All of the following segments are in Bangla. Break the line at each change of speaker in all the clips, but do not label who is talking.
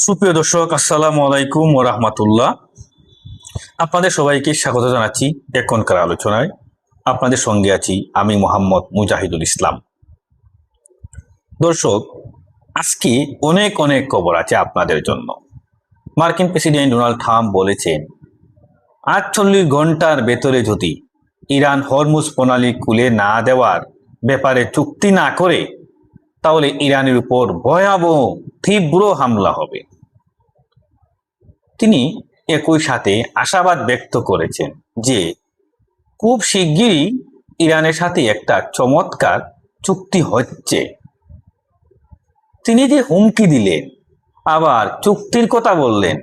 সুপ্রিয় দর্শক, আসসালামু আলাইকুম ওয়া রাহমাতুল্লাহ। আপনাদের সবাইকে স্বাগত জানাচ্ছি এখনকার আলোচনায়। আপনাদের সঙ্গে আছি আমি মোহাম্মদ মুজাহিদুল ইসলাম। দর্শক, আজকে অনেক অনেক খবর আছে আপনাদের জন্য। মার্কিন প্রেসিডেন্ট ডোনাল্ড ট্রাম্প বলেছেন 48 ঘন্টার ভেতরে যদি ইরান হরমুজ প্রণালী খুলে না দেওয়ার ব্যাপারে চুক্তি না করে তাহলে ইরানের উপর ভয়াবহ তীব্র হামলা হবে। তিনি একই সাথে আশাবাদ ব্যক্ত করেছেন যে খুব শিগগিরই ইরানের সাথে একটা চমৎকার চুক্তি হচ্ছে। তিনি যে হুমকি দিলেন আবার চুক্তির কথা বললেন,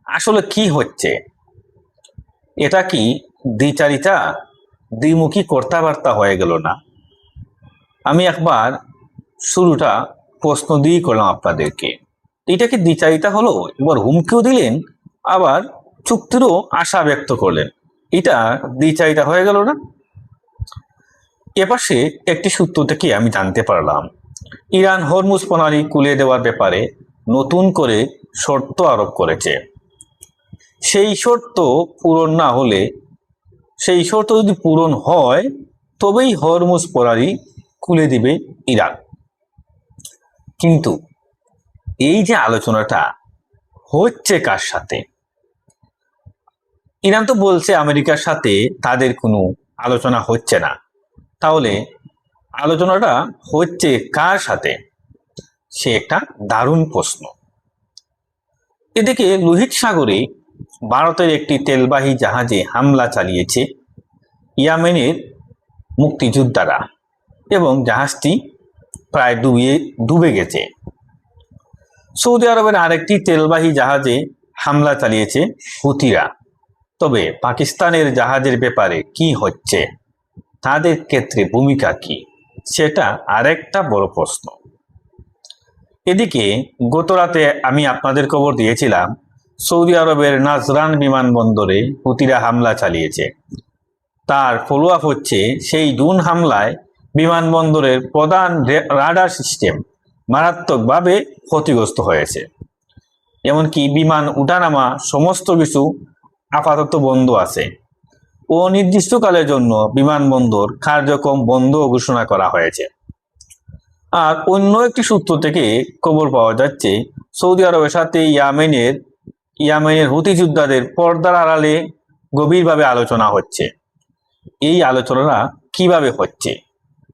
আসলে কি হচ্ছে? এটা কি দ্বিচারিতা, দ্বিমুখী কথাবার্তা হয়ে গেল না? আমি একবার শুরুটা প্রশ্ন দিয়ে করলাম আপনাদেরকে, এটা কি দ্বিচারিতা হলো? এবার হুমকিও দিলেন আবার চুক্তিরও আশা ব্যক্ত করলেন, এটা দ্বিচারিতা হয়ে গেল না? এপাশে একটি সূত্র থেকে আমি জানতে পারলাম ইরান হরমুজ প্রণালী খুলে দেওয়ার ব্যাপারে নতুন করে শর্ত আরোপ করেছে। সেই শর্ত পূরণ না হলে, সেই শর্ত যদি পূরণ হয় তবেই হরমুজ প্রণালী খুলে দিবে ইরান। কিন্তু এই যে আলোচনাটা হচ্ছে কার সাথে? ইরান তো বলছে আমেরিকার সাথে তাদের কোনো আলোচনা হচ্ছে না। তাহলে আলোচনাটা হচ্ছে কার সাথে? সে একটা দারুণ প্রশ্ন। এদিকে লোহিত সাগরে ভারতের একটি তেলবাহী জাহাজে হামলা চালিয়েছে ইয়েমেনের মুক্তিযোদ্ধারা এবং জাহাজটি প্রায় ডুবে গেছে। সৌদি আরবের আরেকটি তেলবাহী জাহাজে হামলা চালিয়েছে হুতিরা। তবে পাকিস্তানের জাহাজের ব্যাপারে কি হচ্ছে, তাদের ক্ষেত্রে ভূমিকা কি, সেটা আরেকটা বড় প্রশ্ন। এদিকে গতরাতে আমি আপনাদের খবর দিয়েছিলাম সৌদি আরবের নাজরান বিমানবন্দরে হুতিরা হামলা চালিয়েছে। তার ফলো আপ হচ্ছে সেই ড্রোন হামলায় বিমানবন্দরের প্রধান রাডার সিস্টেম মারাত্মকভাবে ক্ষতিগ্রস্ত হয়েছে। এমনকি বিমান উঠানামা সমস্ত কিছু আপাতত বন্ধ আছে। অনির্দিষ্টকালের জন্য বিমানবন্দর কার্যক্রম বন্ধ ঘোষণা করা হয়েছে। আর অন্য একটি সূত্র থেকে খবর পাওয়া যাচ্ছে সৌদি আরবের সাথে ইয়ামেনের হুতি যোদ্ধাদের পর্দার আড়ালে গভীরভাবে আলোচনা হচ্ছে। এই আলোচনাটা কিভাবে হচ্ছে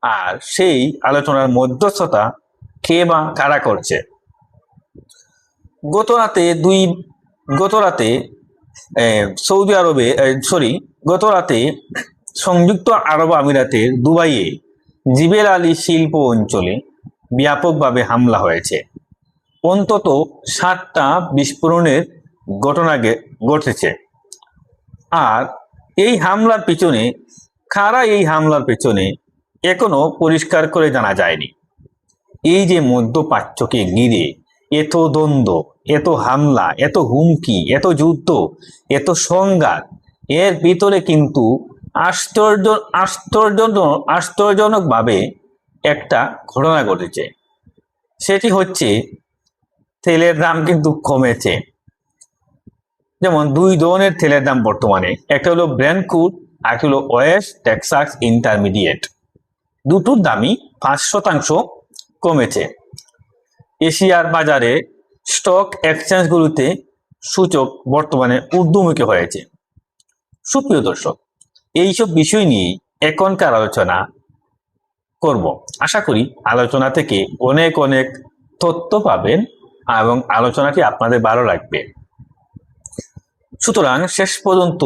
আর সেই আলোচনার মধ্যস্থতা কে বা কারা করছে? গতরাতে সংযুক্ত আরব আমিরাতের দুবাইয়ে জিবেল আলী শিল্প অঞ্চলে ব্যাপকভাবে হামলা হয়েছে। অন্তত 7টা বিস্ফোরণের ঘটনা ঘটেছে। আর এই হামলার পিছনে কারা এখনো পরিষ্কার করে জানা যায়নি। এই যে মধ্যপ্রাচ্যকে ঘিরে এত দ্বন্দ্ব, এত হামলা, এত হুমকি, এত যুদ্ধ, এত সংঘাত, এর ভিতরে কিন্তু আশ্চর্যজনকভাবে একটা ঘটনা ঘটেছে। সেটি হচ্ছে তেলের দাম কিন্তু কমেছে। যেমন 2 ধরনের তেলের দাম বর্তমানে, একটা হলো ব্র্যান্ড ক্রুড আর একটা হলো ওয়েস্ট টেক্সাস ইন্টারমিডিয়েট। দুটোর দামই 5% কমেছে। এশিয়ার বাজারে স্টক এক্সচেঞ্জগুলোতে সূচক বর্তমানে ঊর্ধ্বমুখী হয়েছে। সুপ্রিয় দর্শক, এইসব বিষয় নিয়ে এখনকার আলোচনা করব। আশা করি আলোচনা থেকে অনেক অনেক তথ্য পাবেন এবং আলোচনাটি আপনাদের ভালো লাগবে। সুতরাং শেষ পর্যন্ত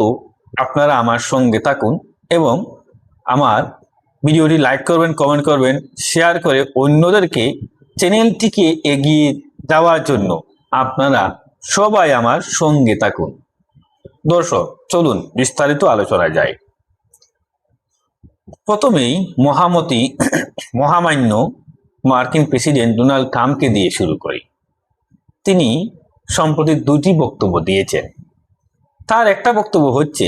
আপনারা আমার সঙ্গে থাকুন এবং আমার ভিডিওটি লাইক করবেন, কমেন্ট করবেন, শেয়ার করে অন্যদেরকে চ্যানেলটিকে এগিয়ে যাওয়ার জন্য আপনারা সবাই আমার সঙ্গে থাকুন। দর্শক, চলুন বিস্তারিত আলোচনায় যাই। প্রথমেই মহামান্য মার্কিন প্রেসিডেন্ট ডোনাল্ড ট্রাম্পকে দিয়ে শুরু করি। তিনি সম্প্রতি 2টি বক্তব্য দিয়েছেন। তার একটা বক্তব্য হচ্ছে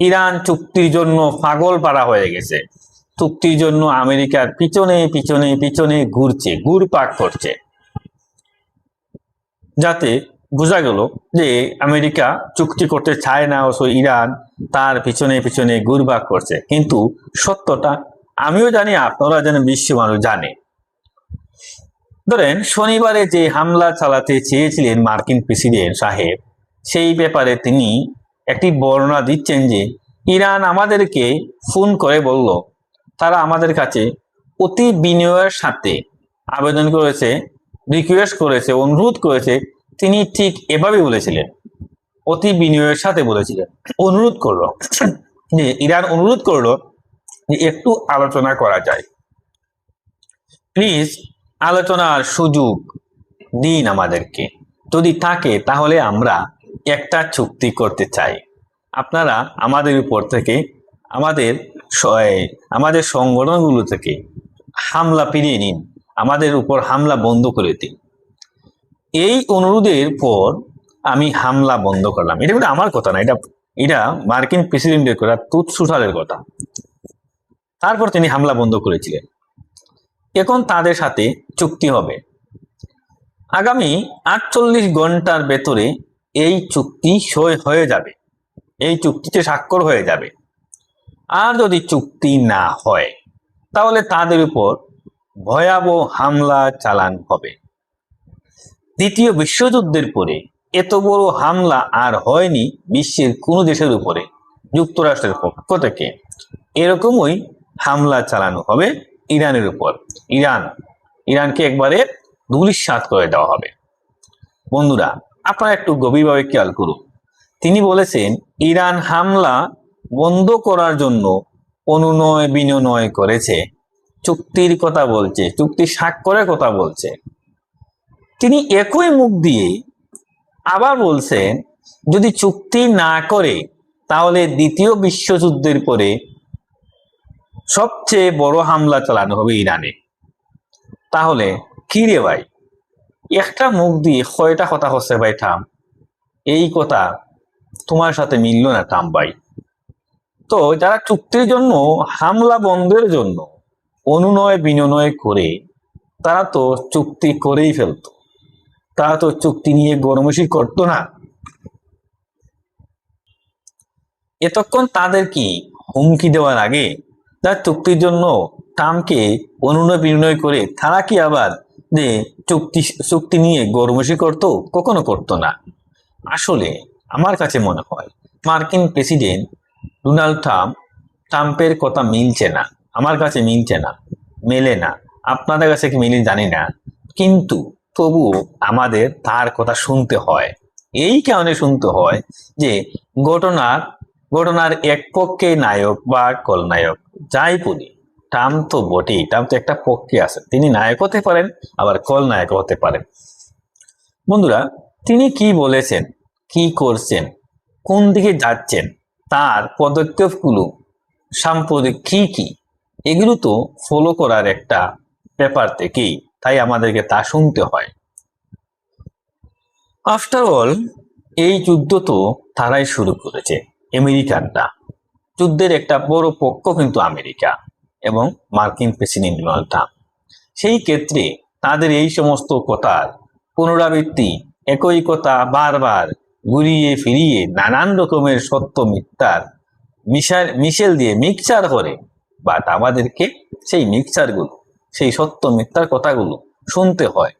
ইরান চুক্তির জন্য পাগল পাড়া হয়ে গেছে, চুক্তির জন্য আমেরিকার পিছনে পিছনে পিছনে ঘুরপাক করছে। যাতে বোঝা গেল যে আমেরিকা চুক্তি করতে চায় না, অথচ ইরান তার পিছনে পিছনে ঘুরপাক করছে। কিন্তু সত্যটা আমিও জানি, আপনারা জানেন, বিশ্ব মানুষ জানে। ধরেন শনিবারে যে হামলা চালাতে চেয়েছিলেন মার্কিন প্রেসিডেন্ট সাহেব, সেই ব্যাপারে তিনি একটি বর্ণনা দিচ্ছেন যে ইরান আমাদেরকে ফোন করে বলল, তারা আমাদের কাছে অতি বিনয়ের সাথে আবেদন করেছে, রিকোয়েস্ট করেছে, অনুরোধ করেছে। তিনি ঠিক এভাবে বলেছিলেন, অতি বিনয়ের সাথে বলেছিলেন, অনুরোধ করলো যে ইরান অনুরোধ করলো যে একটু আলোচনা করা যায়, প্লিজ আলোচনার সুযোগ দিন আমাদেরকে, যদি থাকে তাহলে আমরা একটা চুক্তি করতে চাই। আপনারা আমাদের উপর থেকে, আমাদের সংগঠনগুলো থেকে হামলা ফিরিয়ে নিন, আমাদের উপর হামলা বন্ধ করে দিন। এই অনুরোধের পর আমি হামলা বন্ধ করলাম। এটা কিন্তু আমার কথা না, এটা মার্কিন প্রেসিডেন্টের কথা, তুৎসুঠালের কথা। তারপর তিনি হামলা বন্ধ করেছিলেন। এখন তাদের সাথে চুক্তি হবে। আগামী 48 ঘন্টার ভেতরে এই চুক্তি সই হয়ে যাবে, এই চুক্তিতে স্বাক্ষর হয়ে যাবে। আর যদি চুক্তি না হয় তাহলে তাদের উপর ভয়াবহ হামলা চালানো হবে। দ্বিতীয় বিশ্বযুদ্ধের পরে এত বড় হামলা আর হয়নি বিশ্বের কোনো দেশের উপরে যুক্তরাষ্ট্রের পক্ষ থেকে। এরকমই হামলা চালানো হবে ইরানের উপর। ইরানকে একবারে ধূলিসাৎ করে দেওয়া হবে। বন্ধুরা, আপনারা একটু গভীরভাবে খেয়াল করুন। তিনি বলেছেন ইরান হামলা বন্ধ করার জন্য অনুনয় বিনয় করেছে, চুক্তির কথা বলছে, চুক্তি স্বাক্ষরের কথা বলছে। তিনি একই মুখ দিয়ে আবার বলছেন যদি চুক্তি না করে তাহলে দ্বিতীয় বিশ্বযুদ্ধের পরে সবচেয়ে বড় হামলা চালানো হবে ইরানে। তাহলে কি রে ভাই, একটা মুখ দিয়ে কয়টা কথা হচ্ছে ভাই ট্রাম্প? এই কথা তোমার সাথে মিলল না ট্রাম্প ভাই। তো যারা চুক্তির জন্য, হামলা বন্ধের জন্য অনুনয় বিনয় করে, তারা তো চুক্তি করেই ফেলতো, তারা তো চুক্তি নিয়ে গরমসি করতো না। এতক্ষণ তাদের কি হুমকি দেওয়ার আগে তার চুক্তির জন্য ট্রাম্পকে অনুনয় বিনয় করে তারা কি আবার যে চুক্তি নিয়ে গরমসি করতো? কখনো করতো না। আসলে আমার কাছে মনে হয় মার্কিন প্রেসিডেন্ট ডোনাল্ড ট্রাম্পের কথা মিলছে না, আমার কাছে মিলছে না, মেলে না। আপনাদের কাছে কি মিলে জানি না, কিন্তু তবুও আমাদের তার কথা শুনতে হয়। এই কারণে শুনতে হয় যে ঘটনার এক পক্ষে নায়ক বা খলনায়ক যাই বলি, ট্রাম্প তো বটেই, ট্রাম্প তো একটা পক্ষে আছে, তিনি নায়ক হতে পারেন আবার খলনায়ক হতে পারেন। বন্ধুরা, তিনি কি বলেছেন, কি করছেন, কোন দিকে যাচ্ছেন, তার পদক্ষেপগুলো সাম্প্রতিক কি এগুলো তো ফলো করার একটা ব্যাপার থেকেই, তাই আমাদেরকে তা শুনতে হয়। আফটার অল এই যুদ্ধ তো তারাই শুরু করেছে, আমেরিকানরা। যুদ্ধের একটা বড় পক্ষ কিন্তু আমেরিকা এবং মার্কিন প্রেসিডেন্ট ডোনাল্ড ট্রাম্প। সেই ক্ষেত্রে তাদের এই সমস্ত কথার পুনরাবৃত্তি, একই কথা বারবার ঘুরিয়ে ফিরিয়ে নানান রকমের সত্য মিথ্যার মিশেল দিয়ে মিক্সচার করে, বাট আমাদেরকে সেই মিক্সচারগুলো, সেই সত্য মিথ্যার কথাগুলো শুনতে হয়।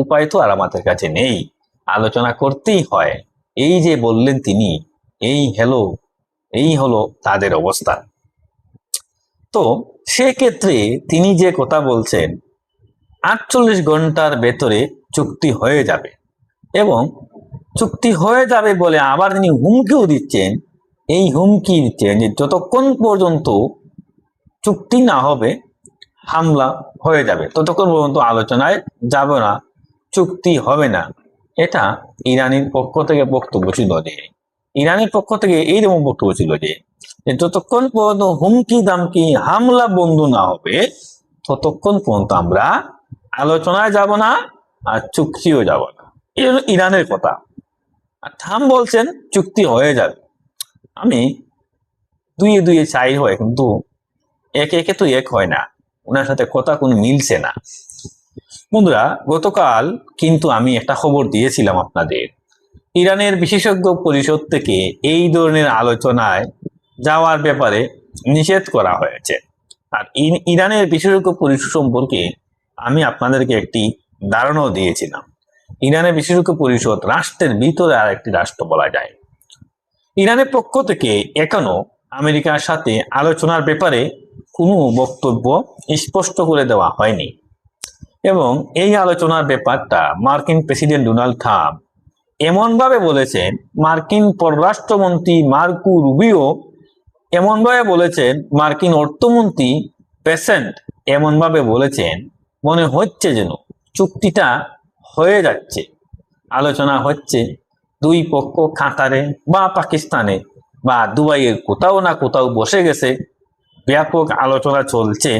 উপায় তো আর আমাদের কাছে নেই, আলোচনা করতেই হয়। এই যে বললেন তিনি, এই হলো তাদের অবস্থা। তো সেক্ষেত্রে তিনি যে কথা বলছেন 48 ঘন্টার ভেতরে চুক্তি হয়ে যাবে, এবং চুক্তি হয়ে যাবে বলে আবার তিনি হুমকিও দিচ্ছেন। এই হুমকি দিচ্ছেন যে যতক্ষণ পর্যন্ত চুক্তি না হবে হামলা হয়ে যাবে, ততক্ষণ পর্যন্ত আলোচনায় যাবে না, চুক্তি হবে না। এটা ইরানের পক্ষ থেকে বক্তব্য ছিল যে, ইরানের পক্ষ থেকে এইরকম বক্তব্য ছিল যে যতক্ষণ পর্যন্ত হুমকি দামকি হামলা বন্ধ না হবে ততক্ষণ পর্যন্ত আমরা আলোচনায় যাব না আর চুক্তিও যাব না। এই হলো ইরানের কথা। আর ট্রাম্প বলছেন চুক্তি হয়ে যাবে। আমি দুয়ে দুয়ে চাই হয়, কিন্তু একে একে তো এক হয় না, ওনার সাথে কথা কোনো মিলছে না। বন্ধুরা, গতকাল কিন্তু আমি একটা খবর দিয়েছিলাম আপনাদের। ইরানের বিশেষজ্ঞ পরিষদ থেকে এই ধরনের আলোচনায় যাওয়ার ব্যাপারে নিষেধ করা হয়েছে। আর ইরানের বিশেষজ্ঞ পরিষদ সম্পর্কে আমি আপনাদেরকে একটি ধারণাও দিয়েছিলাম। ইরানের বিশেষজ্ঞ পরিষদ রাষ্ট্রের ভিতরে আর একটি রাষ্ট্র বলা যায়। ইরানের পক্ষ থেকে এখনো আমেরিকার সাথে আলোচনার ব্যাপারে কোনো বক্তব্য স্পষ্ট করে দেওয়া হয়নি, এবং এই আলোচনার ব্যাপারটা মার্কিন প্রেসিডেন্ট ডোনাল্ড ট্রাম্প এমনভাবে বলেছেন, মার্কিন পররাষ্ট্রমন্ত্রী মার্কো রুবিও এমনভাবে বলেছেন, মার্কিন অর্থমন্ত্রী পেসেন্ট এমনভাবে বলেছেন, মনে হচ্ছে যেন চুক্তিটা হয়ে যাচ্ছে, আলোচনা হচ্ছে, দুই পক্ষ কাতারে বা পাকিস্তানে বা দুবাইয়ের কোথাও না কোথাও বসে গেছে, ব্যাপক আলোচনা চলছে,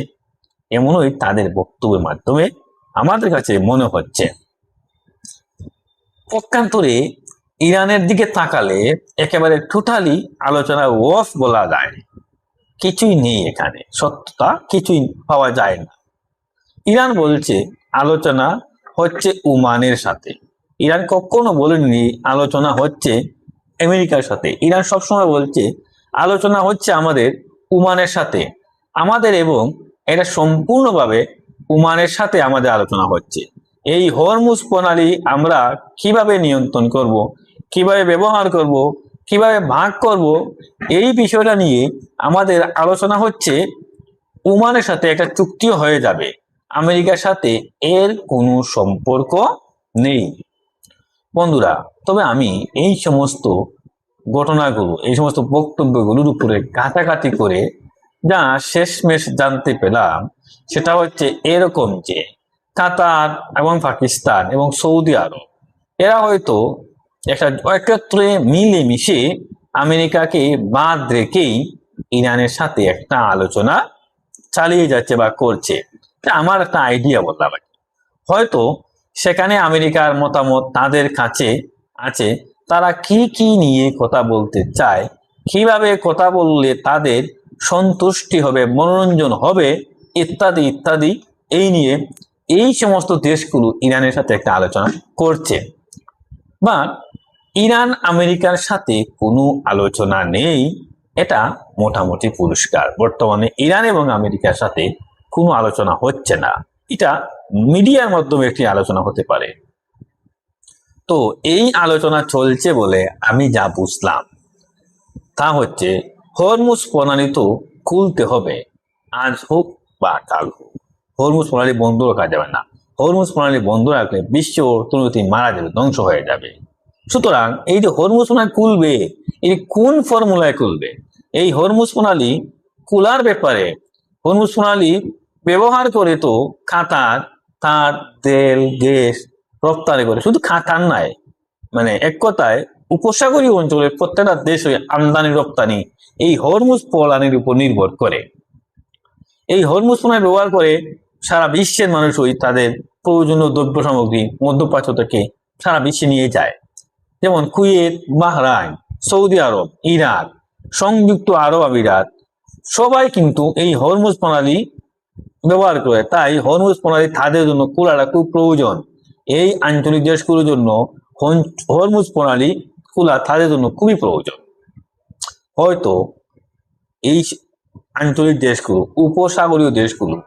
এমনই তাদের বক্তব্যের মাধ্যমে আমাদের কাছে মনে হচ্ছে। পক্ষান্তরে ইরানের দিকে তাকালে একেবারে টোটালি আলোচনা অফ বলা যায়, কিছুই নেই এখানে, সত্যতা কিছুই পাওয়া যায় না। ইরান বলছে আলোচনা হচ্ছে ওমানের সাথে। ইরান কখনো বলেনি আলোচনা হচ্ছে আমেরিকার সাথে। ইরান সবসময় বলছে আলোচনা হচ্ছে আমাদের ওমানের সাথে, আমাদের, এবং এটা সম্পূর্ণভাবে ওমানের সাথে আমাদের আলোচনা হচ্ছে। এই হরমুজ প্রণালী আমরা কিভাবে নিয়ন্ত্রণ করব, কিভাবে ব্যবহার করব, কিভাবে ভাগ করব, এই বিষয়টা নিয়ে আমাদের আলোচনা হচ্ছে। ওমানের সাথে একটা চুক্তিও হয়ে যাবে, আমেরিকার সাথে এর কোনো সম্পর্ক নেই। বন্ধুরা, তবে আমি এই সমস্ত ঘটনাগুলো, এই সমস্ত বক্তব্যগুলোর উপরে ঘাটাঘাটি করে যা শেষমেশ জানতে পেলাম, সেটা হচ্ছে এরকম যে কাতার এবং পাকিস্তান এবং সৌদি আরব এরা হয়তো একটা একত্রে মিলেমিশে আমেরিকাকে বাদ রেখেই ইরানের সাথে একটা আলোচনা চালিয়ে যাচ্ছে বা করছে। আমার একটা আইডিয়া বললাম, হয়তো সেখানে আমেরিকার মতামত তাদের কাছে আছে, তারা কি কি নিয়ে কথা বলতে চায়, কিভাবে কথা বললে তাদের সন্তুষ্টি হবে, মনোরঞ্জন হবে, ইত্যাদি ইত্যাদি, এই নিয়ে এই সমস্ত দেশগুলো ইরানের সাথে একটা আলোচনা করছে। বা ইরান আমেরিকার সাথে কোনো আলোচনা নেই, এটা মোটামুটি পরিষ্কার। বর্তমানে ইরান এবং আমেরিকার সাথে কোনো আলোচনা হচ্ছে না, এটা মিডিয়ার মাধ্যমে একটি আলোচনা হতে পারে। তো এই আলোচনা চলছে বলে আমি যা বুঝলাম তা হচ্ছে হরমুজ প্রণালী তো খুলতে হবে, আজ হোক বা কাল হোক। হরমুজ প্রণালী বন্ধ রাখা যাবে না। হরমুজ প্রণালী বন্ধ রাখলে বিশ্ব অর্থনীতি মারা যাবে, ধ্বংস হয়ে যাবে। সুতরাং এই যে হরমুজ প্রণালী খুলবে, এই কোন ফর্মুলায় খুলবে? এই হরমুজ প্রণালী খোলার ব্যাপারে হরমুজ প্রণালী ব্যবহার করে তো কাতার তার তেল গ্যাস রপ্তানি করে, শুধু কাতার নয়, মানে এক কথায় উপসাগরীয় অঞ্চলের প্রত্যেকটা দেশে আমদানি রপ্তানি এই হরমুজ প্রণালীর উপর নির্ভর করে। এই হরমুজ প্রণালী ব্যবহার করে সারা বিশ্বের মানুষই তাদের প্রয়োজনীয় দ্রব্য সামগ্রী মধ্যপ্রাচ্য থেকে সারা বিশ্বে নিয়ে যায়। যেমন কুয়েত, বাহরাইন, সৌদি আরব, ইরাক, সংযুক্ত আরব আমিরাত সবাই কিন্তু এই হরমুজ প্রণালী ব্যবহার করে। তাই হরমুজ প্রণালী তাদের জন্য খোলাটা খুব প্রয়োজন। এই আঞ্চলিক দেশগুলোর জন্য হরমুজ প্রণালী খোলা তাদের জন্য খুবই প্রয়োজন। হয়তো এই আঞ্চলিক দেশগুলো, উপসাগরীয় দেশগুলো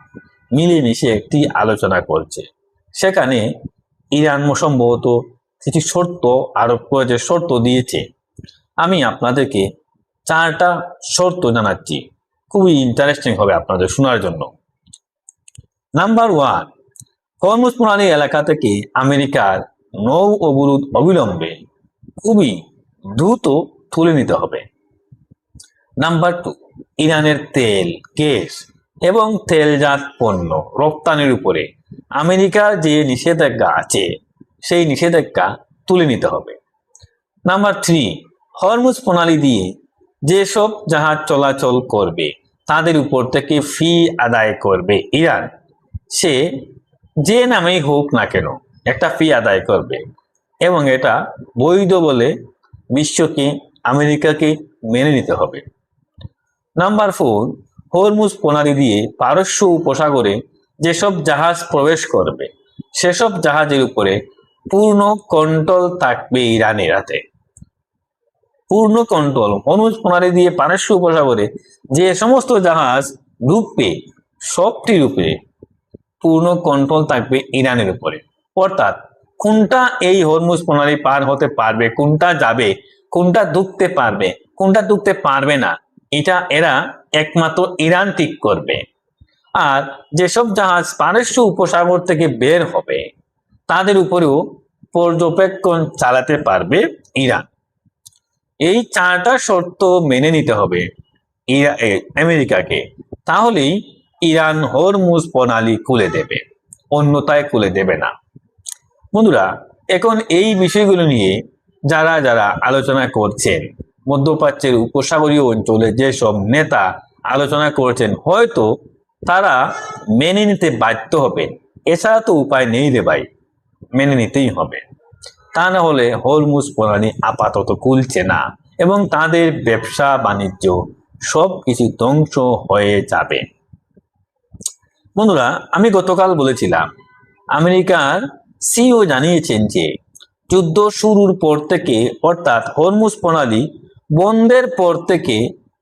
মিলেমিশে একটি আলোচনা করছে, সেখানে ইরান সম্ভবত কিছু শর্ত আরোপ করেছে, শর্ত দিয়েছে। আমি আপনাদেরকে 4টা শর্ত জানাচ্ছি, খুবই ইন্টারেস্টিং হবে আপনাদের শোনার জন্য। নাম্বার 1, হরমুজ প্রণালী এলাকা থেকে আমেরিকার নৌ অবরোধ অবিলম্বে খুবই দ্রুত তুলে নিতে হবে। নাম্বার 2, ইরানের তেল, গ্যাস এবং তেলজাত পণ্য রপ্তানির উপরে আমেরিকার যে নিষেধাজ্ঞা আছে সেই নিষেধাজ্ঞা তুলে নিতে হবে। নাম্বার 3, হরমুজ প্রণালী দিয়ে যেসব জাহাজ চলাচল করবে তাদের উপর থেকে ফি আদায় করবে ইরান, সে যে নামেই হোক না কেন একটা ফি আদায় করবে, এবং এটা বৈধ বলে বিশ্বকে, আমেরিকাকে মেনে নিতে হবে। নাম্বার 4, হরমুজ প্রণালী দিয়ে পারস্য উপসাগরে যেসব জাহাজ প্রবেশ করবে সেসব জাহাজের উপরে পূর্ণ কন্ট্রোল থাকবে ইরানের হাতে। পূর্ণ কন্ট্রোল, হরমুজ প্রণালী দিয়ে পারস্য উপসাগরে যে সমস্ত জাহাজ ঢুকবে সবটির উপরে পূর্ণ কন্ট্রোল থাকবে ইরানের উপরে। অর্থাৎ কোনটা এই হরমুজ প্রণালী পার হতে পারবে, কোনটা যাবে, কোনটা ঢুকতে পারবে, কোনটা ঢুকতে পারবে না, এটা এরা একমাত্র ইরান ঠিক করবে। আর যেসব জাহাজ পারস্য উপসাগর থেকে বের হবে তাদের উপরেও পর্যবেক্ষণ চালাতে পারবে ইরান। এই 4টা শর্ত মেনে নিতে হবে আমেরিকাকে, তাহলেই ইরান হরমুজ প্রণালী খুলে দেবে, অন্যথায় খুলে দেবে না। বন্ধুরা, এখন এই বিষয়গুলো নিয়ে যারা যারা আলোচনা করছেন, মধ্যপ্রাচ্যের উপসাগরীয় অঞ্চলে যেসব নেতা আলোচনা করছেন, হয়তো তারা মেনে নিতে বাধ্য হবেন। এছাড়া তো উপায় নেই রে ভাই, মেনে নিতেই হবে। তা না হলে হরমুজ প্রণালী আপাতত খুলছে না এবং তাদের ব্যবসা বাণিজ্য সবকিছু ধ্বংস হয়ে যাবে। বন্ধুরা, আমি গতকাল বলেছিলাম আমেরিকার সিইও জানিয়েছেন যে যুদ্ধ শুরুর পর থেকে, অর্থাৎ হরমুজ প্রণালী বন্ধের পর থেকে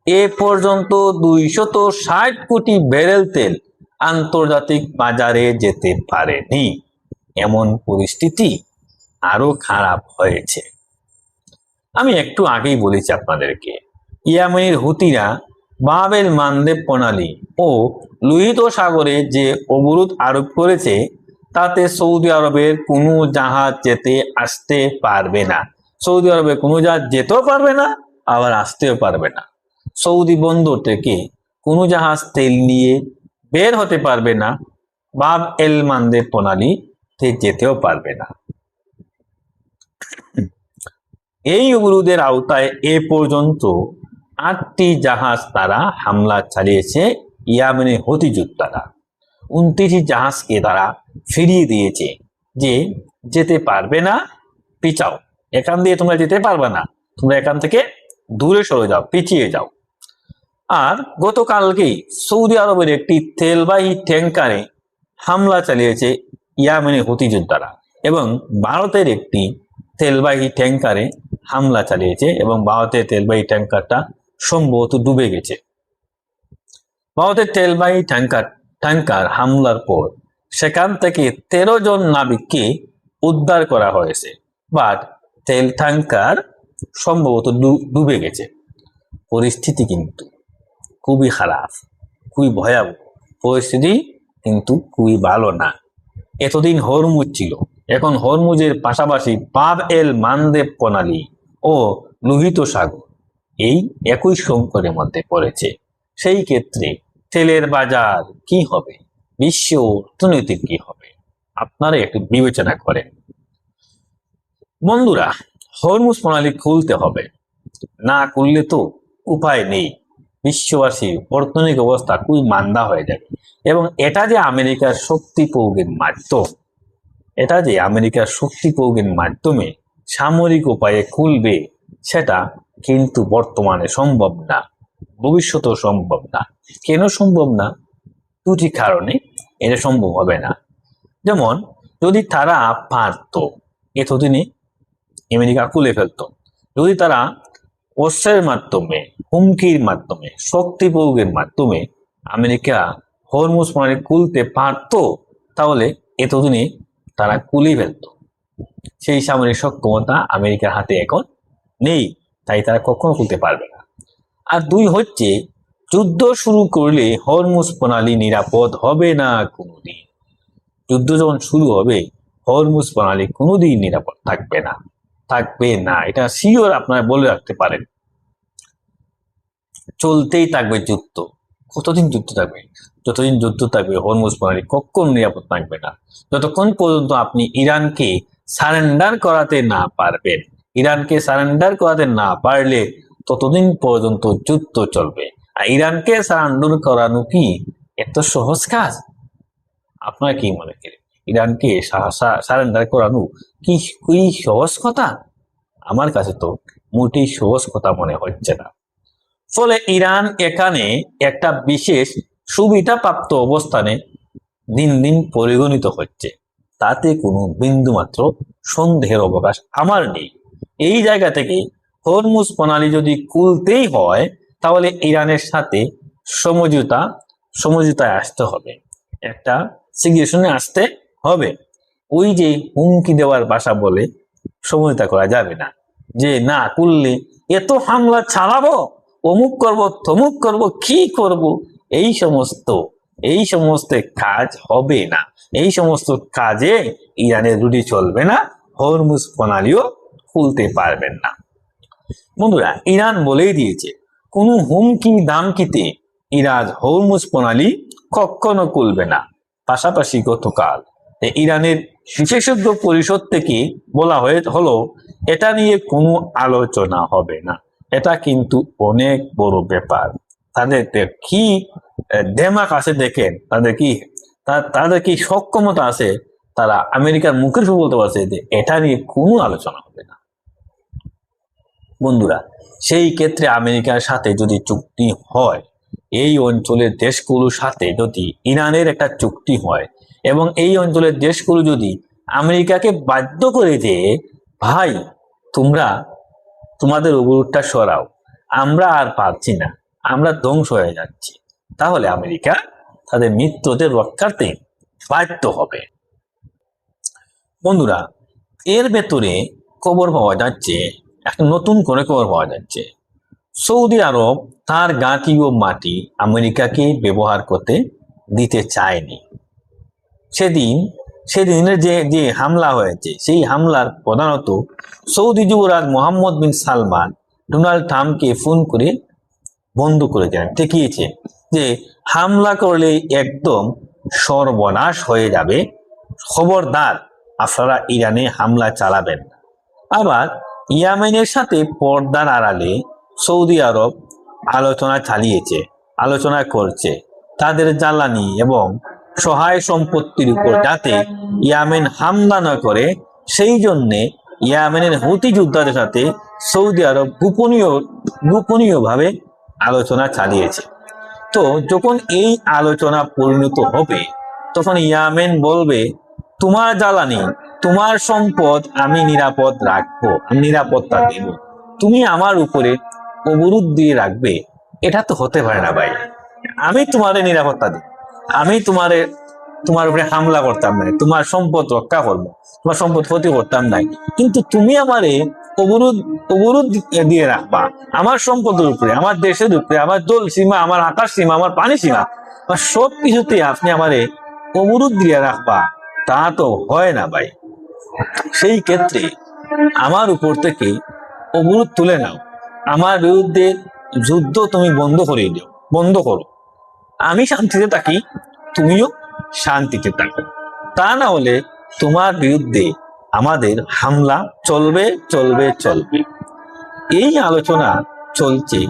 এ পর্যন্ত 260 কোটি ব্যারেল তেল আন্তর্জাতিক বাজারে যেতে পারেনি। এমন পরিস্থিতি আরো খারাপ হয়েছে। আমি একটু আগেই বলেছি আপনাদেরকে, ইয়েমেনের হুতিরা বাব এল মানদেব প্রণালী ও লোহিত সাগরে যে অবরোধ আরোপ করেছে তাতে সৌদি আরবের কোনো জাহাজ যেতে আসতে পারবে না। সৌদি আরবে কোনো জাহাজ যেতেও পারবে না, আবার আসতেও পারবে না। সৌদি বন্দর থেকে কোনো জাহাজ তেল নিয়ে বের হতে পারবে না, বাব এল মানদেব প্রণালীতে যেতেও পারবে না। এই অবরোধের আওতায় এ পর্যন্ত 8টি জাহাজ তারা হামলা চালিয়েছে ইয়েমেনের হুতি যোদ্ধারা। 29টি জাহাজকে তারা ফিরিয়ে দিয়েছে যে যেতে পারবে না, পিছাও, এখান দিয়ে তোমরা যেতে পারবে না, তোমরা এখান থেকে দূরে সরে যাও, পিছিয়ে যাও। আর গতকালকেই সৌদি আরবের একটি তেলবাহী ট্যাঙ্কারে হামলা চালিয়েছে ইয়েমেনের হুতি যোদ্ধারা এবং ভারতের একটি তেলবাহী ট্যাঙ্কারে হামলা চালিয়েছে এবং ভারতের তেলবাহী ট্যাঙ্কারটা সম্ভবত ডুবে গেছে। ভারতের তেলবাহী ট্যাঙ্কার হামলার পর সেখান থেকে 13 জন নাবিককে উদ্ধার করা হয়েছে, বাট তেল ট্যাঙ্কার সম্ভবত ডুবে গেছে। পরিস্থিতি কিন্তু খুবই খারাপ, খুবই ভয়াবহ পরিস্থিতি, কিন্তু খুবই ভালো না। এতদিন হরমুজ ছিল, এখন হরমুজের পাশাপাশি বাব এল মানদেব প্রণালী ও লোহিত সাগর এই একই সংকটের মধ্যে পড়েছে। সেই ক্ষেত্রে তেলের বাজার কি হবে, বিশ্ব অর্থনৈতিক কি হবে, আপনারা একটু বিবেচনা করেন। বন্ধুরা, হরমুজ প্রণালী খুলতে হবে, না খুললে তো উপায় নেই। বিশ্ববাসীর অর্থনৈতিক অবস্থা খুবই মান্দা হয়ে যাবে এবং এটা যে আমেরিকার শক্তি প্রয়োগের মাধ্যম, এটা যে আমেরিকার শক্তি প্রয়োগের মাধ্যমে সামরিক উপায়ে খুলবে, সেটা কিন্তু বর্তমানে সম্ভব না, ভবিষ্যতেও সম্ভব না। কেন সম্ভব না? দুটি কারণে এটা সম্ভব হবে না। যেমন, যদি তারা পারত এতদিনে আমেরিকা খুলে ফেলত, যদি তারা অস্ত্রের মাধ্যমে, হুমকির মাধ্যমে, শক্তি প্রয়োগের মাধ্যমে আমেরিকা হরমুজ প্রণালী খুলতে পারত, তাহলে এতদিনে তারা খুলে ফেলত। সেই সামরিক সক্ষমতা আমেরিকার হাতে এখন নেই, তাই তারা কখনো খুলতে পারবে না। আর 2 হচ্ছে, যুদ্ধ শুরু করলে হরমুজ প্রণালী নিরাপদ হবে না কোনোদিন। যুদ্ধ যখন শুরু হবে হরমুজ প্রণালী কোনোদিন নিরাপদ থাকবে না, থাকবে না, এটা শিওর আপনারা বলে রাখতে পারেন। চলতেই থাকবে যুদ্ধ। কতদিন যুদ্ধ থাকবে? যতদিন যুদ্ধ থাকবে হরমুজ প্রণালী কখনো নিরাপদ থাকবে না। যতক্ষণ পর্যন্ত আপনি ইরানকে সারেন্ডার করাতে না পারবেন, ইরানকে সারেন্ডার করাতে না পারলে ততদিন পর্যন্ত যুদ্ধ চলবে। আর ইরানকে সারেন্ডার করানো কি এত সহজ কাজ? আপনারা কি মনে করেন? ইরানকে সারেন্ডার করানো কি সহজ কথা? আমার কাছে তো মোটেই সহজ কথা মনে হচ্ছে না। ফলে ইরান এখানে একটা বিশেষ সুবিধাপ্রাপ্ত অবস্থানে দিন দিন পরিগণিত হচ্ছে, তাতে কোনো বিন্দুমাত্র সন্দেহের অবকাশ আমার নেই। এই জায়গা থেকে হরমুজ প্রণালী যদি খুলতেই হয়, তাহলে ইরানের সাথে সমঝোতায় আসতে হবে, একটা সিচুয়েশনে আসতে হবে। ওই যে হুমকি দেওয়ার ভাষা বলে সমঝোতা করা যাবে না, যে না করলে এত হামলা চালাবো, অমুক করব, তমুক করব, কি করব, এই সমস্ত কাজ হবে না। এই সমস্ত কাজে ইরানের রুটি চলবে না, হরমুজ প্রণালীও খুলতে পারবেন না। বন্ধুরা, ইরান বলেই দিয়েছে কোনো হুমকি দামকিতে ইরান হরমুজ প্রণালী কখনো খুলবে না। পাশাপাশি গতকাল ইরানের বিশেষজ্ঞ পরিষদ থেকে বলা হলো এটা নিয়ে কোনো আলোচনা হবে না। এটা কিন্তু অনেক বড় ব্যাপার। তাদের কি দেমাক আছে দেখেন, তাদের কি সক্ষমতা আছে, তারা আমেরিকার মুখের উপর বলতে পারছে যে এটা নিয়ে কোনো আলোচনা হবে না। বন্ধুরা, সেই ক্ষেত্রে আমেরিকার সাথে যদি চুক্তি হয়, এই অঞ্চলের দেশগুলোর সাথে যদি ইরানের একটা চুক্তি হয় এবং এই অঞ্চলের দেশগুলো যদি আমেরিকাকে বাধ্য করে দিয়ে ভাই তোমরা তোমাদের অবরোধটা সরাও, আমরা আর পারছি না, আমরা ধ্বংস হয়ে যাচ্ছি, তাহলে আমেরিকা তাদের মিত্রদের রক্ষার্থে বাধ্য হবে। বন্ধুরা, এর ভেতরে খবর পাওয়া যাচ্ছে, একটা নতুন করে খবর পাওয়া যাচ্ছে, সৌদি আরব তার গাঁটীয় মাটি আমেরিকাকে ব্যবহার করতে দিতে চায়নি। সেদিনের যে হামলা হয়েছে, সেই হামলার প্রধানত সৌদি যুবরাজ মোহাম্মদ বিন সালমান ডোনাল্ড ট্রাম্পকে ফোন করে বন্ধ করে দেন, দেখিয়েছে যে হামলা করলে একদম সর্বনাশ হয়ে যাবে, খবরদার আপনারা ইরানে হামলা চালাবেন। আবার ইয়েমেনের সাথে পর্দার আড়ালে সৌদি আরব আলোচনা করছে তাদের জ্বালানি এবং সহায় সম্পত্তির উপর যাতে ইয়েমেন হামলা না করে, সেই জন্যে ইয়েমেনের হুতি যোদ্ধাদের সাথে সৌদি আরব গোপনীয়ভাবে আলোচনা চালিয়েছে। তো যখন এই আলোচনা পরিণত হবে, তখন ইয়েমেন বলবে তোমার জ্বালানি, তোমার সম্পদ আমি নিরাপদ রাখবো, আমি নিরাপত্তা দেব, তুমি আমার উপরে অবরোধ দিয়ে রাখবে, এটা তো হতে পারে না ভাই। আমি তোমার নিরাপত্তা দিই, আমি তোমার উপরে হামলা করতাম না, তোমার সম্পদ রক্ষা করবো, তোমার সম্পদ ক্ষতি করতাম নাই, কিন্তু তুমি আমারে অবরোধ দিয়ে রাখবা আমার সম্পদের উপরে, আমার দেশের উপরে, আমার জল সীমা, আমার আকাশ সীমা, আমার পানি সীমা, সব কিছুতে আপনি আমারে অবরোধ দিয়ে রাখবা, তা তো হয় না ভাই। সেই ক্ষেত্রে আমার উপর থেকে অবরোধ তুলে নাও, আমার বিরুদ্ধে যুদ্ধ তুমি বন্ধ করো, আমি শান্তিতে থাকি, তুমিও শান্তিতে থাকো, তা না হলে তোমার বিরুদ্ধে আমাদের হামলা চলবে। এই আলোচনা চলছে,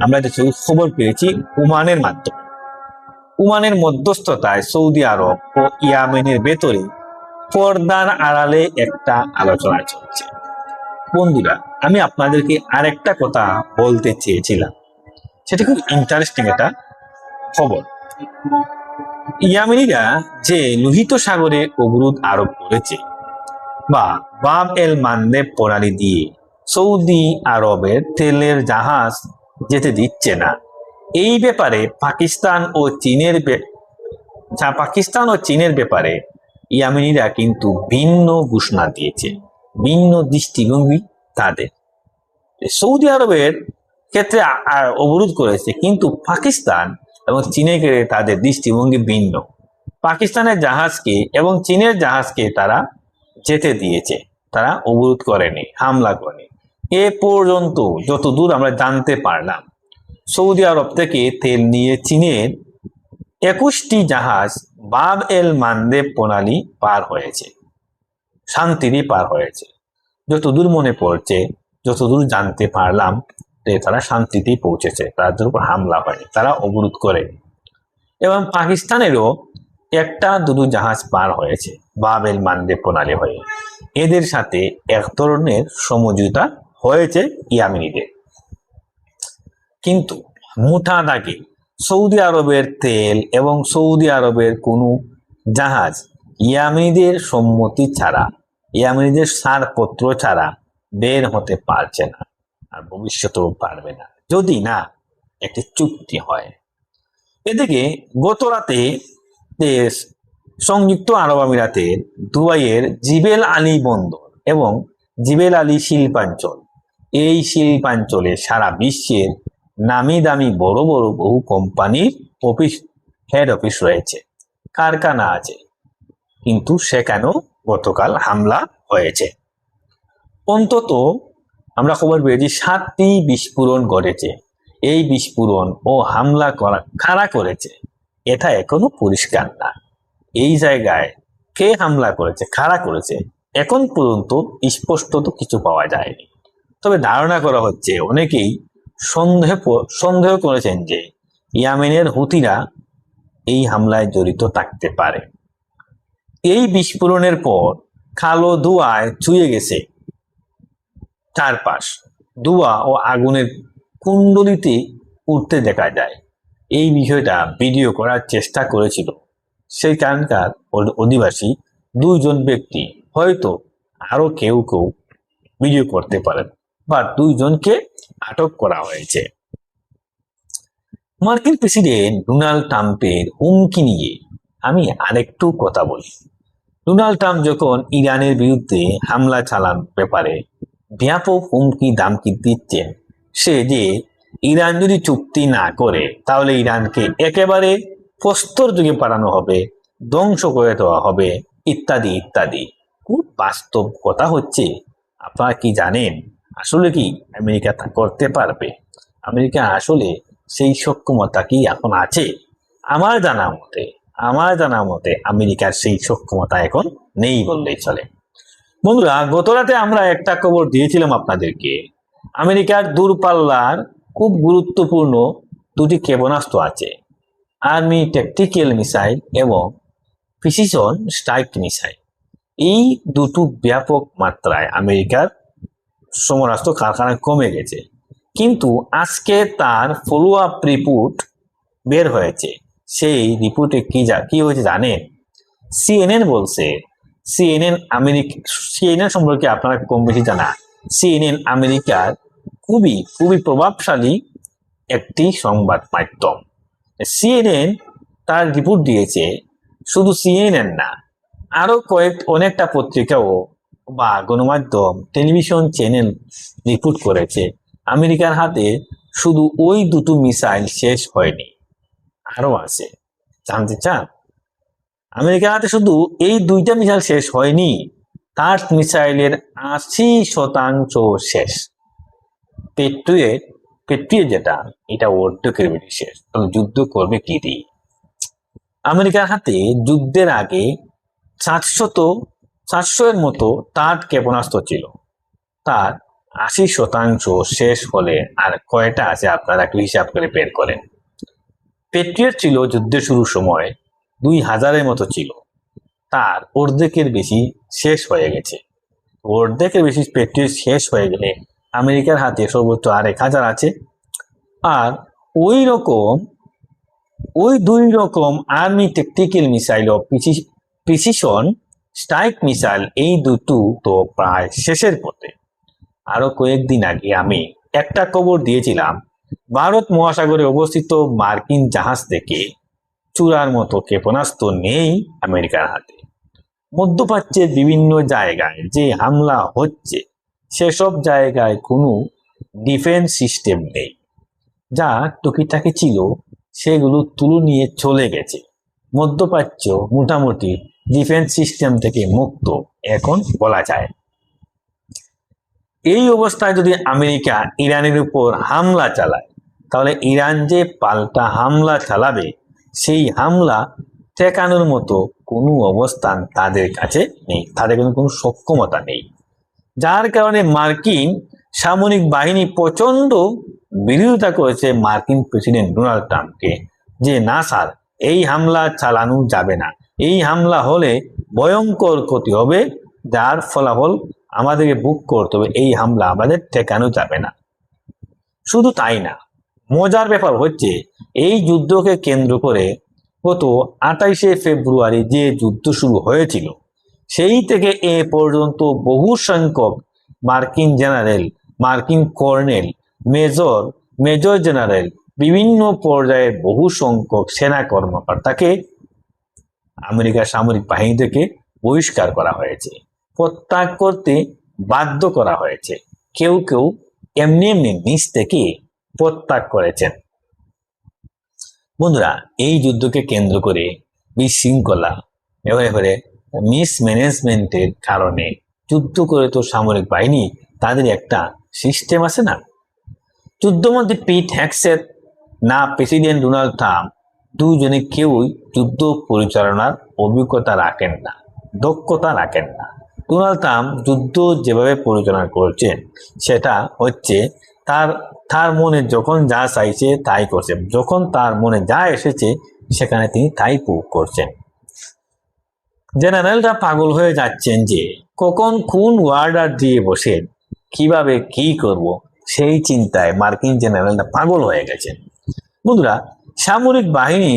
আমরা খবর পেয়েছি ওমানের মাধ্যমে। ওমানের মধ্যস্থতায় সৌদি আরব ও ইয়েমেনের ভেতরে পর্দার আড়ালে একটা আলোচনা চলছে। বন্ধুরা, আমি আপনাদেরকে আরেকটা কথা বলতে চেয়েছিলাম, সেটা খুব ইন্টারেস্টিং একটা খবর। ইয়েমেনিরা যে লোহিত সাগরে অবরোধ আরোপ করেছে বা বাব এল মানদেব প্রণালী দিয়ে সৌদি আরবের তেলের জাহাজ যেতে দিচ্ছে না, এই ব্যাপারে পাকিস্তান ও চীনের ব্যাপারে ইয়েমেনিরা কিন্তু ভিন্ন ঘোষণা দিয়েছে, ভিন্ন দৃষ্টিভঙ্গি তাদের। সৌদি আরবের ক্ষেত্রে অবরোধ করেছে, কিন্তু পাকিস্তান এবং চীনের ক্ষেত্রে তাদের দৃষ্টিভঙ্গি ভিন্ন। পাকিস্তানের জাহাজকে এবং চীনের জাহাজকে তারা যেতে দিয়েছে, তারা অবরোধ করেনি, হামলা করেনি। এ পর্যন্ত যতদূর আমরা জানতে পারলাম, সৌদি আরব থেকে তেল নিয়ে চীনের 21টি জাহাজ বাব এল মানদেব প্রণালী পার হয়েছে, শান্তিতে পার হয়েছে। যতদূর মনে পড়ছে, যতদূর জানতে পারলাম, তারা শান্তিতেই পৌঁছেছে, তাদের উপর হামলা হয়নি, তারা অবরোধ করে। এবং পাকিস্তানেরও 1-2 জাহাজ পার হয়েছে বাব এল মানদেব প্রণালী হয়ে। এদের সাথে এক ধরনের সমঝোতা হয়েছে ইয়েমেনিদের। কিন্তু মোটা দাগে সৌদি আরবের তেল এবং সৌদি আরবের কোনো জাহাজ ইয়ামেনিদের সম্মতি ছাড়া, ইয়ামেনিদের ছাড়পত্র ছাড়া বের হতে পারছে না, আর ভবিষ্যতেও পারবে না যদি না একটি চুক্তি হয়। এদিকে গত রাতে সংযুক্ত আরব আমিরাতের দুবাইয়ের জিবেল আলী বন্দর এবং জিবেল আলী শিল্পাঞ্চল, এই শিল্পাঞ্চলে সারা বিশ্বের নামি দামি বড় বড় বহু কোম্পানির হেড অফিস রয়েছে, কারখানা আছে, কিন্তু সেখানেও গতকাল হামলা হয়েছে। অন্তত আমরা খবর পেয়েছি 7টি বিস্ফোরণ ঘটেছে। এই বিস্ফোরণ ও হামলা কারা করেছে এটা এখনো পরিষ্কার না। এই জায়গায় কে হামলা করেছে, কারা করেছে, এখন পর্যন্ত স্পষ্ট তো কিছু পাওয়া যায়নি। তবে ধারণা করা হচ্ছে, অনেকেই সন্দেহ করেছেন যে ইয়েমেনের হুতিরা এই হামলায় জড়িত থাকতে পারে। এই বিস্ফোরণের পর কালো ধোঁয়ায় ছুঁয়ে গেছে চারপাশ, ধোঁয়া ও আগুনের কুণ্ডলিতে উঠতে দেখা যায়। এই বিষয়টা ভিডিও করার চেষ্টা করেছিল সেইখানকার অধিবাসী 2 জন ব্যক্তি, হয়তো আরো কেউ কেউ ভিডিও করতে পারেন, বা 2 জনকে আটক করা হয়েছে। মার্কিন প্রেসিডেন্ট ডোনাল্ড ট্রাম্পের হুমকি নিয়ে আমি আরেকটু কথা বলি। ডোনাল্ড ট্রাম্প যখন ইরানের বিরুদ্ধে হামলা চালানোর ব্যাপারে ব্যাপক হুমকি দামকি দিচ্ছেন, সে যে ইরান যদি চুক্তি না করে তাহলে ইরানকে একেবারে প্রস্তর যুগে পাঠানো হবে, ধ্বংস করে দেওয়া হবে, ইত্যাদি ইত্যাদি, খুব বাস্তব কথা হচ্ছে। আপনারা কি জানেন আসলে কি আমেরিকা তা করতে পারবে? আমেরিকা আসলে সেই সক্ষমতা কি এখন আছে? আমার জানা মতে আমেরিকার সেই সক্ষমতা এখন নেই বললেই চলে। বন্ধুরা, গত রাতে আমরা একটা খবর দিয়েছিলাম আপনাদেরকে, আমেরিকার দূরপাল্লার খুব গুরুত্বপূর্ণ 2টি ক্ষেপণাস্ত্র আছে, আর্মি ট্যাকটিক্যাল মিসাইল এবং প্রিসিশন স্ট্রাইক মিসাইল। এই দুটো ব্যাপক মাত্রায় আমেরিকার সমরাস্ত্র কারখানা কমে গেছে, কিন্তু আজকে তার ফলো আপ রিপোর্ট বের হয়েছে। সেই রিপোর্টে কি হয়েছে জানেন? সিএনএন বলছে, সিএনএন সম্পর্কে আপনারা কম বেশি জানা। সিএনএন আমেরিকার খুবই প্রভাবশালী একটি সংবাদ মাধ্যম। সিএনএন তার রিপোর্ট দিয়েছে, শুধু সিএনএন না, আরো অনেকটা পত্রিকাও বা গণমাধ্যম টেলিভিশন চ্যানেল রিপোর্ট করেছে আমেরিকার হাতে শুধু ওই 2টো মিসাইল শেষ হয়নি, আরো আছে। জানতে চান? আমেরিকার হাতে শুধু এই 2টা মিসাইল শেষ হয়নি, তার মিসাইলের 80% শেষ। পেট্রিয়েট যেটা, এটা অর্ধেকের বেশি শেষ। তাহলে যুদ্ধ করবে কি দিয়ে? আমেরিকার হাতে যুদ্ধের আগে 400 মতো তার ক্ষেপণাস্ত্র ছিল, তার 80% শেষ হলে আর কয়টা আছে আপনারা একটু হিসাব করে বের করেন। পেট্রিয়ট ছিল যুদ্ধের শুরুর সময় 2000-এর মতো ছিল, তার অর্ধেকের বেশি শেষ হয়ে গেছে। অর্ধেকের বেশি পেট্রিয়ট শেষ হয়ে গেলে আমেরিকার হাতে সর্বোচ্চ আর 1000 আছে। আর ওই 2 রকম আর্মি ট্যাকটিক্যাল মিসাইল ও প্রিসিশন স্ট্রাইক মিসাইল, এই দুটো তো প্রায় শেষের পথে। আরো কয়েকদিন আগে আমি একটা খবর দিয়েছিলাম, ভারত মহাসাগরে অবস্থিত মার্কিন জাহাজ থেকে চূড়ার মতো ক্ষেপণাস্ত্র নেই আমেরিকার হাতে। মধ্যপ্রাচ্যের বিভিন্ন জায়গায় যে হামলা হচ্ছে, সেসব জায়গায় কোনো ডিফেন্স সিস্টেম নেই। যা টুকিটাকি ছিল সেগুলো তুলে নিয়ে চলে গেছে। মধ্যপ্রাচ্য মোটামুটি ডিফেন্স সিস্টেম থেকে মুক্ত এখন বলা যায়। এই অবস্থায় যদি আমেরিকা ইরানের উপর হামলা চালায়, তাহলে ইরান যে পাল্টা হামলা চালাবে, সেই হামলা ঠেকানোর মতো কোনো অবস্থান তাদের কাছে নেই, তাদের কোনো সক্ষমতা নেই। যার কারণে মার্কিন সামরিক বাহিনী প্রচন্ড বিরোধিতা করেছে মার্কিন প্রেসিডেন্ট ডোনাল্ড ট্রাম্পকে, যে না স্যার, এই হামলা চালানো যাবে না, এই হামলা হলে ভয়ঙ্কর ক্ষতি হবে, যার ফলাফল আমাদেরকে ভোগ করতে হবে, এই হামলা আমাদের ঠেকানো যাবে না। শুধু তাই না, মজার ব্যাপার হচ্ছে এই যুদ্ধকে কেন্দ্র করে গত 28শে ফেব্রুয়ারি যে যুদ্ধ শুরু হয়েছিল সেই থেকে এ পর্যন্ত বহু সংখ্যক মার্কিন জেনারেল, মার্কিন কর্নেল, মেজর জেনারেল, বিভিন্ন পর্যায়ের বহু সংখ্যক সেনা কর্মকর্তাকে আমেরিকার সামরিক বাহিনী থেকে বহিষ্কার করা হয়েছে, প্রত্যাগ করতে বাধ্য করা হয়েছে। কেউ কেউ এমনি এমনি নিজ থেকে প্রত্যাগ করেছেন। বন্ধুরা, এই যুদ্ধকে কেন্দ্র করে বিশৃঙ্খলা এবারে মিসম্যানেজমেন্টের কারণে যুদ্ধ করে তো সামরিক বাহিনী তাদের একটা সিস্টেম আছে না। যুদ্ধমন্ত্রী পিট হেগসেট না প্রেসিডেন্ট ডোনাল্ড ট্রাম্প দুজনে কেউই যুদ্ধ পরিচালনার অভিজ্ঞতা রাখেন না, দক্ষতা রাখেন না। ডোনাল্ড ট্রাম্প যুদ্ধ যেভাবে পরিচালনা করছেন সেটা হচ্ছে তার মনে যখন যা চাইছে তাই করছে, যখন তার মনে যা এসেছে সেখানে তিনি তাই প্রয়োগ করছেন। জেনারেলরা পাগল হয়ে যাচ্ছেন যে কখন কোন ওয়ার্ডার দিয়ে বসে কিভাবে কি করব সেই চিন্তায় মার্কিন জেনারেলরা পাগল হয়ে গেছেন। বন্ধুরা, সামরিক বাহিনী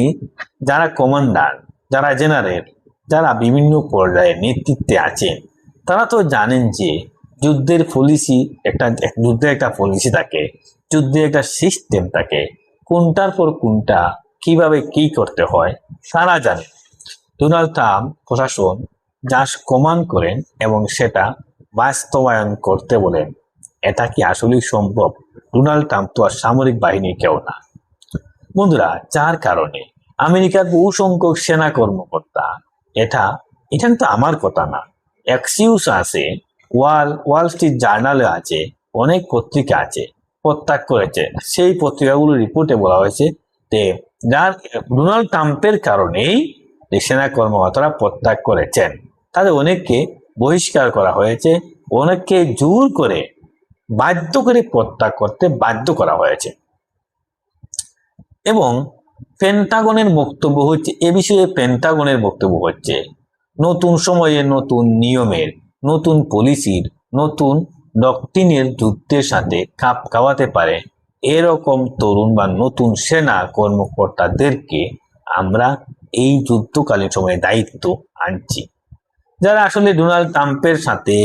যারা কমান্ডার, যারা জেনারেল, যারা বিভিন্ন পর্যায়ে নেতৃত্বে আছেন তারা তো জানেন যে যুদ্ধের একটা পলিসি থাকে, যুদ্ধের একটা সিস্টেম থাকে, কোনটার পর কোনটা কিভাবে কি করতে হয় তারা জানে। ডোনাল্ড ট্রাম্প প্রশাসন যা কমান্ড করেন এবং সেটা বাস্তবায়ন করতে বলেন, এটা কি আসলেই সম্ভব? ডোনাল্ড ট্রাম্প তো আর সামরিক বাহিনীর কেউ না। বন্ধুরা, যার কারণে আমেরিকার বহু সংখ্যক সেনা কর্মকর্তা, এটা কিন্তু আমার কথা না, এক্সিউস আছে, ওয়াল স্ট্রিট জার্নালে আছে, অনেক পত্রিকা আছে, প্রত্যাগ করেছে। সেই পত্রিকাগুলোর রিপোর্টে বলা হয়েছে যে যার ডোনাল্ড ট্রাম্পের কারণেই সেনা কর্মকর্তারা প্রত্যাগ করেছেন। তাদের অনেককে বহিষ্কার করা হয়েছে, অনেককে জোর করে বাধ্য করে প্রত্যাগ করতে বাধ্য করা হয়েছে। এবং পেন্টাগনের বক্তব্য হচ্ছে, এ বিষয়ে পেন্টাগনের বক্তব্য হচ্ছে নতুন সময়ে নতুন নিয়মের, নতুন পলিসির, নতুন ডক্ট্রিনের যুদ্ধের সাথে খাপ খাওয়াতে পারে এরকম তরুণ বা নতুন সেনা কর্মকর্তাদেরকে আমরা এই যুদ্ধকালীন সময়ে দায়িত্ব আনছি, যারা আসলে ডোনাল্ড ট্রাম্পের সাথে,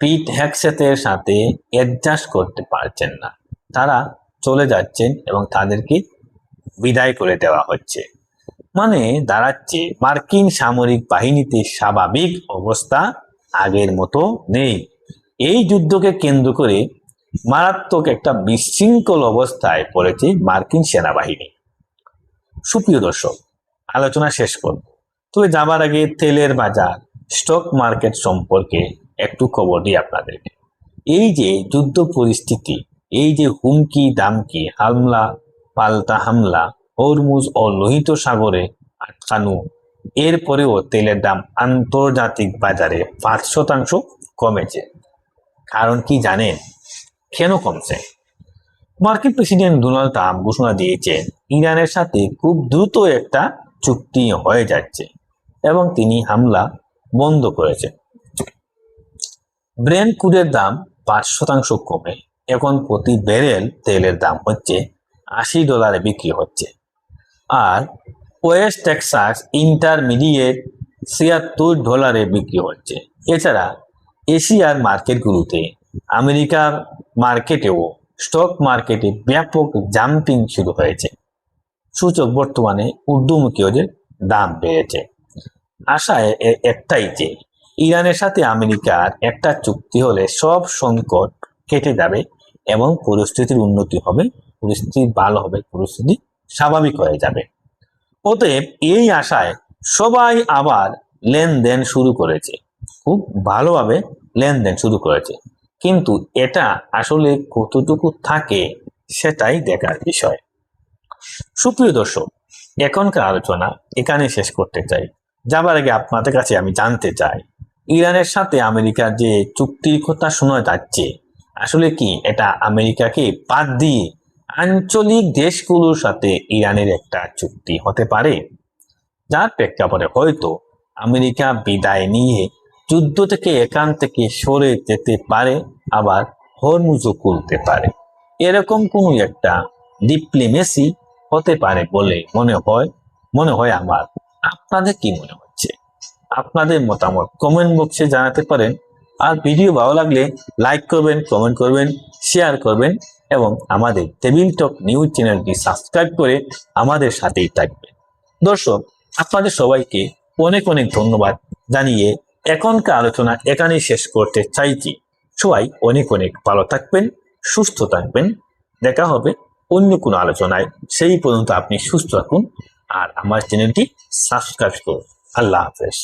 পিট হেগসেটের সাথে অ্যাডজাস্ট করতে পারছেন না। তারা চলে যাচ্ছেন এবং তাদেরকে বিদায় করে দেওয়া হচ্ছে। মানে দাঁড়াচ্ছে মার্কিন সামরিক বাহিনীতে স্বাভাবিক অবস্থা আগের মতো নেই। এই যুদ্ধকে কেন্দ্র করে মারাত্মক একটা বিশৃঙ্খল অবস্থায় পড়েছে মার্কিন সেনাবাহিনী। সুপ্রিয় দর্শক, আলোচনা শেষ করব, তবে যাবার আগে তেলের বাজার, স্টক মার্কেট সম্পর্কে একটু খবর দিই আপনাদেরকে। এই যে যুদ্ধ পরিস্থিতি, এই যে হুমকি দামকি, হামলা পাল্টা হামলা, হরমুজ ও লোহিত সাগরে আটকানো, এরপরেও তেলের দাম আন্তর্জাতিক বাজারে 5% কমেছে। কারণ কি জানেন? কেন কমছে? মার্কিন প্রেসিডেন্ট ডোনাল্ড ট্রাম্প ঘোষণা দিয়েছেন ইরানের সাথে খুব দ্রুত একটা চুক্তি হয়ে যাচ্ছে এবং তিনি হামলা বন্ধ করেছেন। ব্রেন্ট ক্রুডের দাম 5% কমে এখন প্রতি ব্যারেল তেলের দাম হচ্ছে $80 বিক্রি হচ্ছে। আর ওয়েস্ট টেক্সাস ইন্টারমিডিয়েট $76 বিক্রি হচ্ছে। এছাড়া এশিয়ার মার্কেটগুলোতে, আমেরিকার মার্কেটেও, স্টক মার্কেটে ব্যাপক জাম্পিং শুরু হয়েছে। সূচক বর্তমানে ঊর্ধ্বমুখী হয়ে দাম বেড়েছে। আশায় একটাই যে ইরানের সাথে আমেরিকার একটা চুক্তি হলে সব সংকট কেটে যাবে এবং পরিস্থিতির উন্নতি হবে, পরিস্থিতি ভালো হবে, পরিস্থিতি স্বাভাবিক হয়ে যাবে। অতএব এই আশায় সবাই আবার লেনদেন শুরু করেছে, খুব ভালোভাবে লেনদেন শুরু করেছে। কিন্তু এটা আসলে কতটুকু থাকে সেটাই দেখার বিষয়। সুপ্রিয় দর্শক, এখনকার আলোচনা এখানে শেষ করতে চাই। যাবার আগে আপনাদের কাছে আমি জানতে চাই, ইরানের সাথে আমেরিকার যে চুক্তির কথা শোনা যাচ্ছে, আসলে কি এটা আমেরিকাকে বাদ দিয়ে আঞ্চলিক দেশগুলোর সাথে ইরানের একটা চুক্তি হতে পারে, যার প্রেক্ষাপটে হয়তো আমেরিকা বিদায় নিয়ে যুদ্ধ থেকে এখান থেকে সরে যেতে পারে, আবার হরমুজও খুলতে পারে। এরকম কোনো একটা ডিপ্লোমেসি হতে পারে বলে মনে হয় আমার। আপনাদের কি মনে হচ্ছে? আপনাদের মতামত কমেন্ট বক্সে জানাতে পারেন। আর ভিডিও ভালো লাগলে লাইক করবেন, কমেন্ট করবেন, শেয়ার করবেন এবং আমাদের টেবিল টক নিউজ চ্যানেলটি সাবস্ক্রাইব করে আমাদের সাথেই থাকবেন। দর্শক, আপনাদের সবাইকে অনেক অনেক ধন্যবাদ জানিয়ে এখনকার আলোচনা এখানেই শেষ করতে চাইছি। সবাই অনেক অনেক ভালো থাকবেন, সুস্থ থাকবেন। দেখা হবে অন্য কোনো আলোচনায়। সেই পর্যন্ত আপনি সুস্থ থাকুন আর আমার চ্যানেলটি সাবস্ক্রাইব করুন। আল্লাহ হাফেজ।